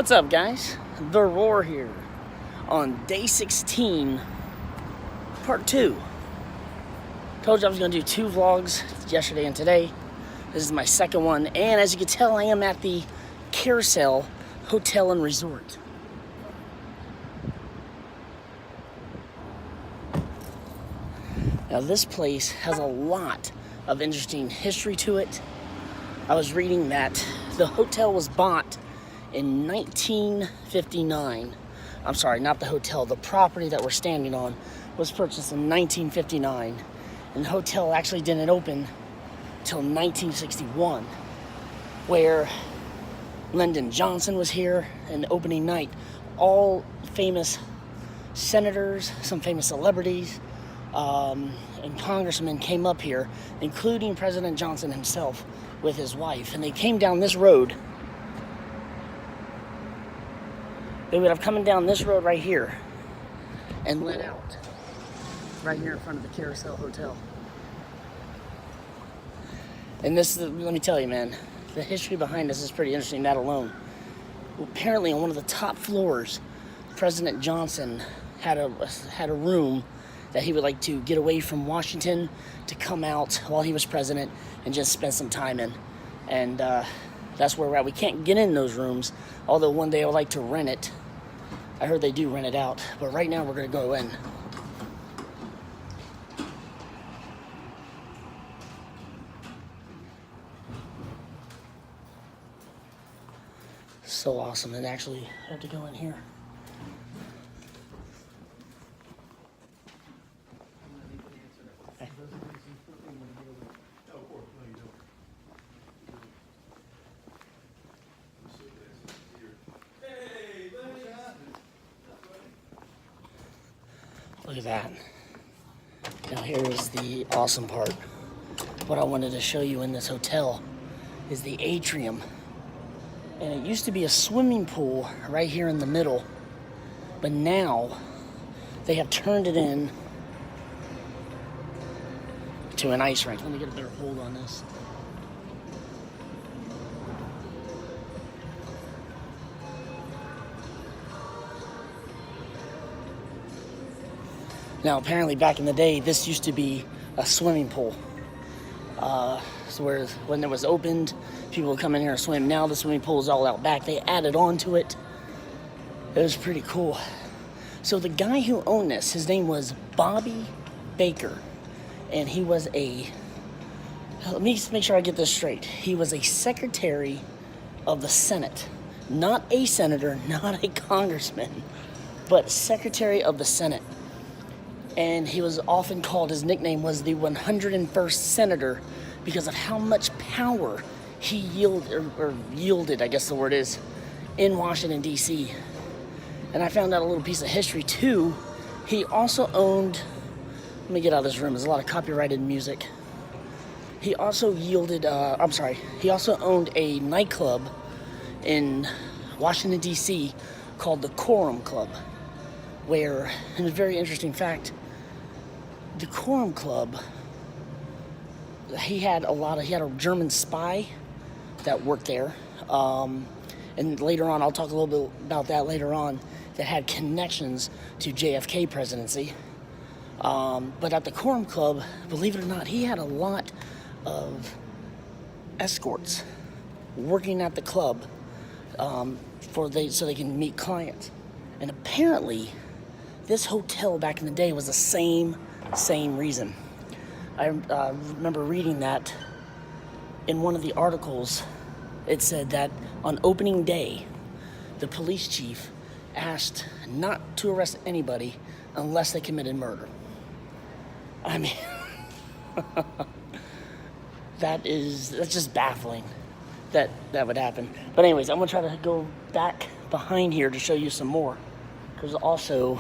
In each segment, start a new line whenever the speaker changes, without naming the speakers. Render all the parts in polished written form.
What's up, guys? The Roar here on day 16, part 2. Told you I was going to do 2 vlogs yesterday and today. This is my second one, and as you can tell, I am at the Carousel Hotel and Resort. Now, this place has a lot of interesting history to it. I was reading that the hotel was bought in 1959. I'm sorry, not the hotel. The property that we're standing on was purchased in 1959. And the hotel actually didn't open till 1961, where Lyndon Johnson was here and opening night. All famous senators, some famous celebrities, and congressmen came up here, including President Johnson himself with his wife. And they came down this road. They would have come down this road right here and let out right here in front of the Carousel Hotel. And this is, let me tell you, man, the history behind this is pretty interesting, that alone. Apparently on one of the top floors, President Johnson had a room that he would like to get away from Washington to come out while he was president and just spend some time in. And that's where we're at. We can't get in those rooms, although one day I would like to rent it. I heard they do rent it out, but right now we're gonna go in. So awesome, and actually I have to go in here. Look at that. Now here's the awesome part. What I wanted to show you in this hotel is the atrium. And it used to be a swimming pool right here in the middle, but now they have turned it in to an ice rink. Let me get a better hold on this. Now, apparently back in the day, this used to be a swimming pool. So when it was opened, people would come in here and swim. Now the swimming pool is all out back. They added on to it. It was pretty cool. So the guy who owned this, his name was Bobby Baker. And he was let me just make sure I get this straight. He was a secretary of the Senate. Not a senator, not a congressman, but secretary of the Senate. And he was often called, his nickname was the 101st Senator because of how much power he yielded, I guess the word is, in Washington, D.C. And I found out a little piece of history, too. He also owned, let me get out of this room, there's a lot of copyrighted music. He also he also owned a nightclub in Washington, D.C. called the Quorum Club, where, and a very interesting fact, the Quorum Club, he had a German spy that worked there, and later on, I'll talk a little bit about that later on, that had connections to JFK presidency. But at the Quorum Club, believe it or not, he had a lot of escorts working at the club so they can meet clients. And apparently, this hotel back in the day was the same reason. I remember reading that in one of the articles. It said that on opening day, the police chief asked not to arrest anybody unless they committed murder. I mean, that's just baffling that would happen. But anyways, I'm gonna try to go back behind here to show you some more. Because also,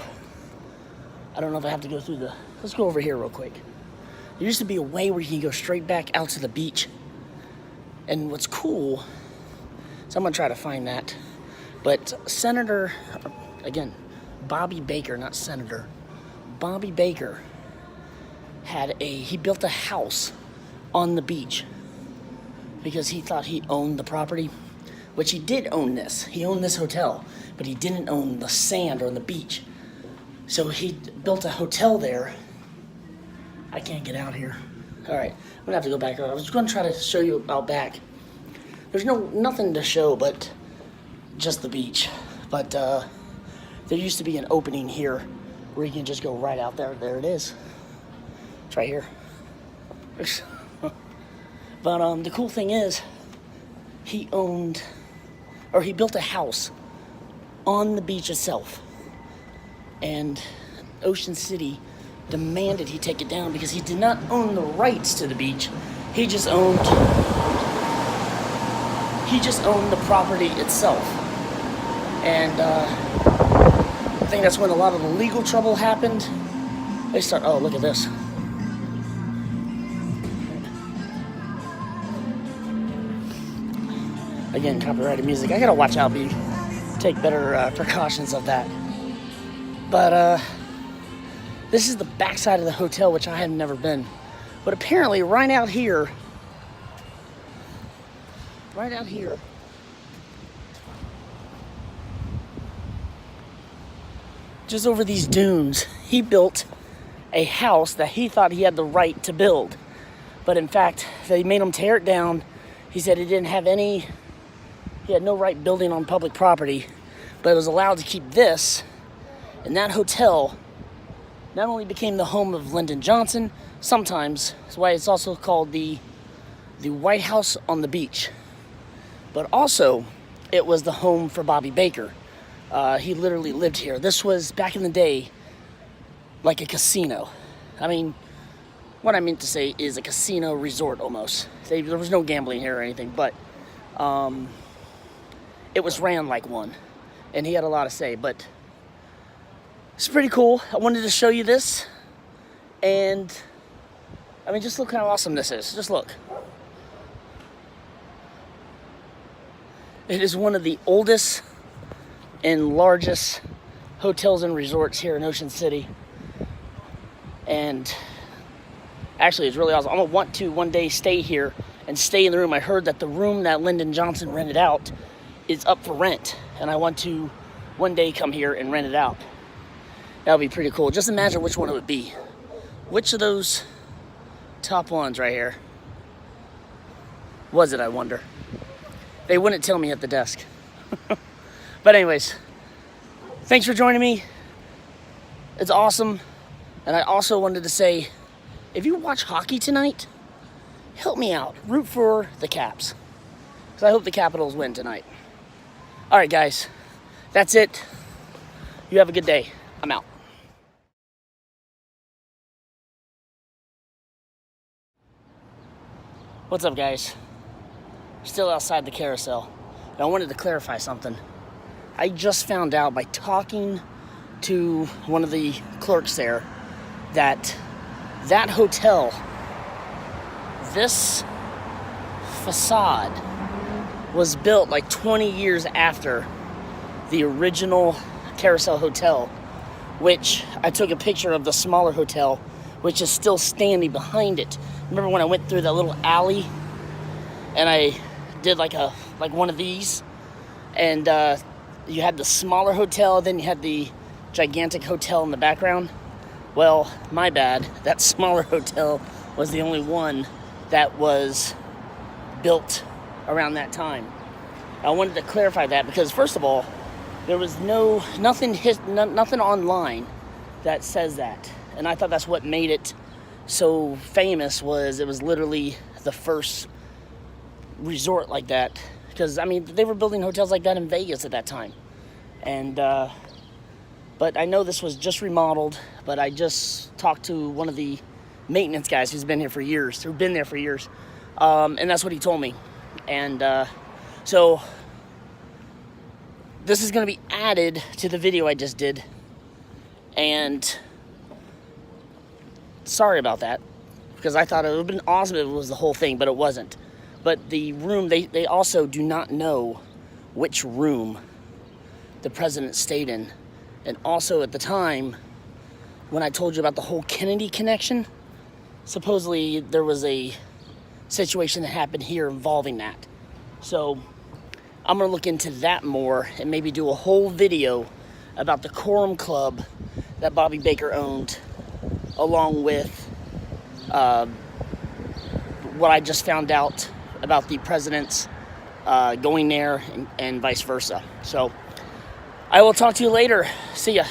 I don't know if I have to go through let's go over here real quick. There used to be a way where you can go straight back out to the beach. And what's cool, so I'm gonna try to find that. But Bobby Baker, not Senator, Bobby Baker he built a house on the beach because he thought he owned the property. which he did own this. He owned this hotel, but he didn't own the sand or the beach. So he built a hotel there. I can't get out here. All right, I'm gonna have to go back. I was gonna try to show you out back. There's nothing to show but just the beach. But there used to be an opening here where you can just go right out there. There it is. It's right here. But the cool thing is, he built a house on the beach itself. And Ocean City demanded he take it down because he did not own the rights to the beach. He just owned the property itself. And I think that's when a lot of the legal trouble happened. Oh, look at this. Again, copyrighted music. I gotta watch out, take better precautions of that. But this is the backside of the hotel, which I had never been. But apparently, right out here, just over these dunes, he built a house that he thought he had the right to build. But in fact, they made him tear it down. He said he had no right building on public property, but was allowed to keep this. And that hotel not only became the home of Lyndon Johnson, sometimes, that's why it's also called the White House on the beach, but also it was the home for Bobby Baker. He literally lived here. This was, back in the day, like a casino. I mean, what I meant to say is a casino resort almost. There was no gambling here or anything, but it was ran like one, and he had a lot to say. But it's pretty cool. I wanted to show you this, and I mean, just look how awesome this is. Just look. It is one of the oldest and largest hotels and resorts here in Ocean City, and actually it's really awesome. I'm gonna want to one day stay here and stay in the room. I heard that the room that Lyndon Johnson rented out is up for rent, and I want to one day come here and rent it out. That would be pretty cool. Just imagine which one it would be. Which of those top ones right here was it, I wonder? They wouldn't tell me at the desk. But anyways, thanks for joining me. It's awesome. And I also wanted to say, if you watch hockey tonight, help me out. Root for the Caps, because I hope the Capitals win tonight. All right, guys, that's it. You have a good day. I'm out. What's up, guys? Still outside the carousel. And I wanted to clarify something. I just found out by talking to one of the clerks there that hotel, this facade was built like 20 years after the original Carousel Hotel, which I took a picture of the smaller hotel, which is still standing behind it. Remember when I went through that little alley and I did like one of these, and you had the smaller hotel, then you had the gigantic hotel in the background? Well, my bad. That smaller hotel was the only one that was built around that time. I wanted to clarify that because, first of all, there was nothing online that says that. And I thought that's what made it so famous, was it was literally the first resort like that. Because, I mean, they were building hotels like that in Vegas at that time. And, but I know this was just remodeled, but I just talked to one of the maintenance guys who's been there for years. And that's what he told me. And so this is going to be added to the video I just did. And sorry about that, because I thought it would have been awesome if it was the whole thing, but it wasn't. But the room, they also do not know which room the president stayed in. And also at the time, when I told you about the whole Kennedy connection, supposedly there was a situation that happened here involving that. So I'm gonna look into that more and maybe do a whole video about the Quorum Club that Bobby Baker owned, along with what I just found out about the presidents going there and vice versa. So I will talk to you later. See ya.